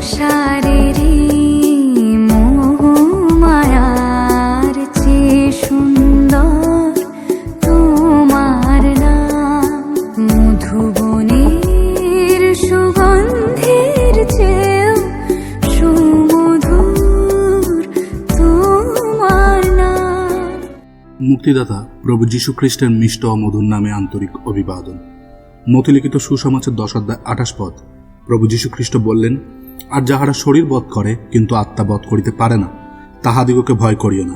সংসারেরই মোহ মায়ার চেয়ে সুন্দর তোমার নাম, মধুবনের সুগন্ধের চেয়েও সুমধুর তোমার নাম। মুক্তিদাতা প্রভু যীশু খ্রিস্টের মিষ্ট ও মধুর নামে আন্তরিক অভিবাদন। মতিলিখিত সুসমাচার 10 অধ্যায় 28 পদ। প্রভু যীশু খ্রিস্ট বললেন, আর যাহারা শরীর বধ করে কিন্তু আত্মা বধ করিতে পারে না, তাহাদিগকে ভয় করিও না,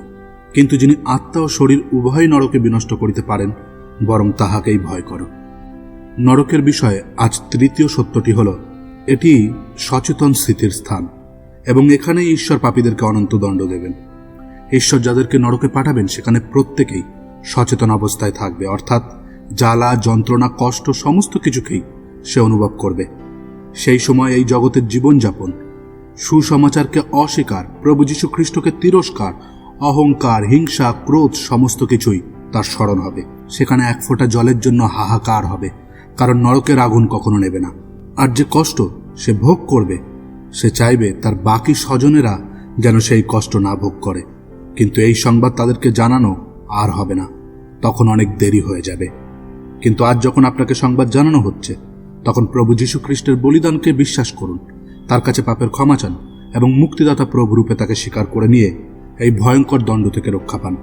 কিন্তু যিনি আত্মা ও শরীর উভয় নরকে বিনষ্ট করিতে পারেন, বরং তাহাকেই ভয় করো। নরকের বিষয়ে আজ তৃতীয় সত্যটি হল, এটি সচেতন স্থিতির স্থান এবং এখানেই ঈশ্বর পাপীদেরকে অনন্ত দণ্ড দেবেন। ঈশ্বর যাদেরকে নরকে পাঠাবেন সেখানে প্রত্যেকেই সচেতন অবস্থায় থাকবে, অর্থাৎ জ্বালা, যন্ত্রণা, কষ্ট সমস্ত কিছুকেই সে অনুভব করবে। সেই সময় এই জগতের জীবনযাপন, সুসমাচারকে অস্বীকার, প্রভু যীশু খ্রিস্টকে তিরস্কার, অহংকার, হিংসা, ক্রোধ সমস্ত কিছুই তার স্মরণ হবে। সেখানে এক ফোঁটা জলের জন্য হাহাকার হবে, কারণ নরকের আগুন কখনো নেবে না। আর যে কষ্ট সে ভোগ করবে, সে চাইবে তার বাকি স্বজনেরা যেন সেই কষ্ট না ভোগ করে, কিন্তু এই সংবাদ তাদেরকে জানানো আর হবে না, তখন অনেক দেরি হয়ে যাবে। কিন্তু আজ যখন আপনাকে সংবাদ জানানো হচ্ছে, তখন প্রভু যীশু খ্রিস্টের বলিদানকে বিশ্বাস করুন, তার কাছে পাপের ক্ষমা চান এবং মুক্তিদাতা প্রভু রূপে তাকে স্বীকার করে নিয়ে এই ভয়ঙ্কর দণ্ড থেকে রক্ষা পান।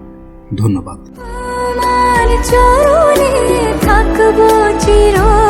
ধন্যবাদ। তোমার চরণে থাকবো চির